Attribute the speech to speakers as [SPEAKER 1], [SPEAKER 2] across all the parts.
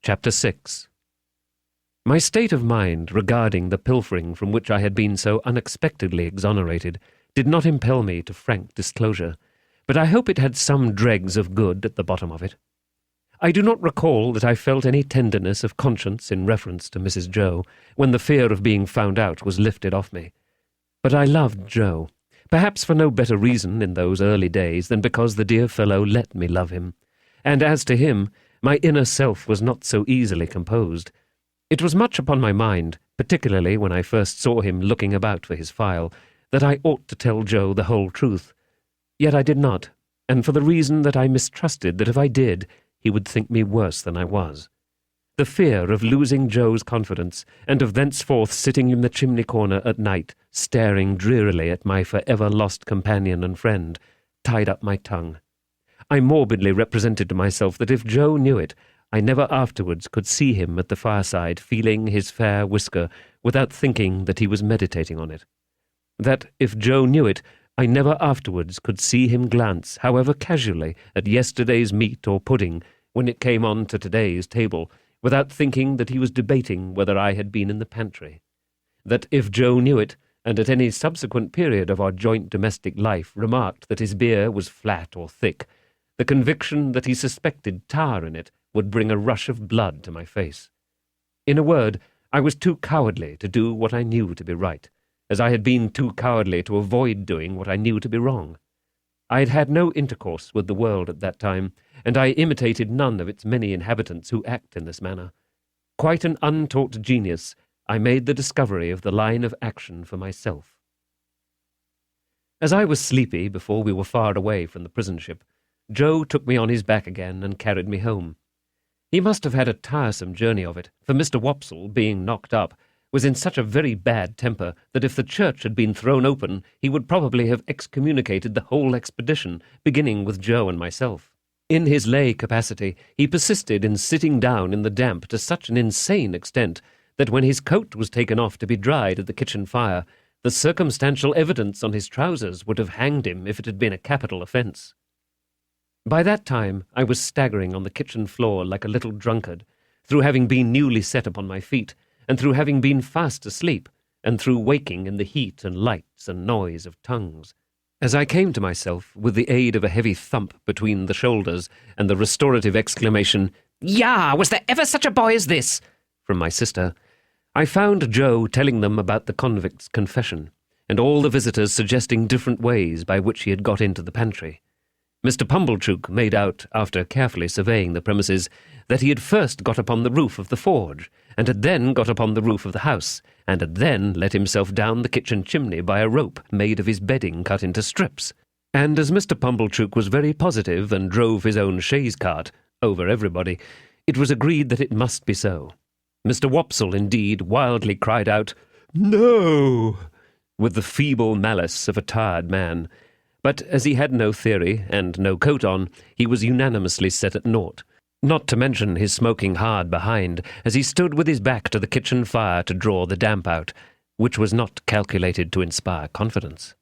[SPEAKER 1] Chapter 6. My state of mind regarding the pilfering from which I had been so unexpectedly exonerated did not impel me to frank disclosure, but I hope it had some dregs of good at the bottom of it. I do not recall that I felt any tenderness of conscience in reference to Mrs. Joe when the fear of being found out was lifted off me. But I loved Joe, perhaps for no better reason in those early days than because the dear fellow let me love him, and as to him, my inner self was not so easily composed. It was much upon my mind, particularly when I first saw him looking about for his file, that I ought to tell Joe the whole truth. Yet I did not, and for the reason that I mistrusted that if I did, he would think me worse than I was. The fear of losing Joe's confidence, and of thenceforth sitting in the chimney corner at night, staring drearily at my forever lost companion and friend, tied up my tongue. I morbidly represented to myself that if Joe knew it, I never afterwards could see him at the fireside feeling his fair whisker without thinking that he was meditating on it. That if Joe knew it, I never afterwards could see him glance, however casually, at yesterday's meat or pudding when it came on to today's table, without thinking that he was debating whether I had been in the pantry. That if Joe knew it, and at any subsequent period of our joint domestic life remarked that his beer was flat or thick, the conviction that he suspected tar in it would bring a rush of blood to my face. In a word, I was too cowardly to do what I knew to be right, as I had been too cowardly to avoid doing what I knew to be wrong. I had had no intercourse with the world at that time, and I imitated none of its many inhabitants who act in this manner. Quite an untaught genius, I made the discovery of the line of action for myself. As I was sleepy before we were far away from the prison ship, Joe took me on his back again and carried me home. He must have had a tiresome journey of it, for Mr. Wopsle, being knocked up, was in such a very bad temper that if the church had been thrown open, he would probably have excommunicated the whole expedition, beginning with Joe and myself. In his lay capacity, he persisted in sitting down in the damp to such an insane extent that when his coat was taken off to be dried at the kitchen fire, the circumstantial evidence on his trousers would have hanged him if it had been a capital offence. By that time I was staggering on the kitchen floor like a little drunkard, through having been newly set upon my feet, and through having been fast asleep, and through waking in the heat and lights and noise of tongues. As I came to myself, with the aid of a heavy thump between the shoulders and the restorative exclamation, "Yah! Was there ever such a boy as this?" from my sister, I found Joe telling them about the convict's confession, and all the visitors suggesting different ways by which he had got into the pantry. Mr. Pumblechook made out, after carefully surveying the premises, that he had first got upon the roof of the forge, and had then got upon the roof of the house, and had then let himself down the kitchen chimney by a rope made of his bedding cut into strips. And as Mr. Pumblechook was very positive and drove his own chaise cart over everybody, it was agreed that it must be so. Mr. Wopsle, indeed, wildly cried out, "No!" with the feeble malice of a tired man. But as he had no theory and no coat on, he was unanimously set at naught, not to mention his smoking hard behind as he stood with his back to the kitchen fire to draw the damp out, which was not calculated to inspire confidence.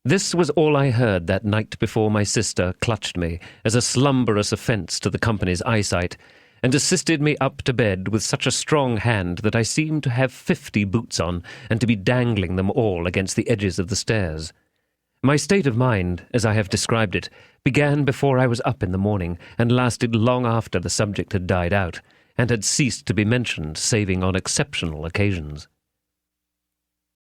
[SPEAKER 1] This was all I heard that night before my sister clutched me as a slumberous offence to the company's eyesight, and assisted me up to bed with such a strong hand that I seemed to have 50 boots on, and to be dangling them all against the edges of the stairs. My state of mind, as I have described it, began before I was up in the morning, and lasted long after the subject had died out, and had ceased to be mentioned saving on exceptional occasions.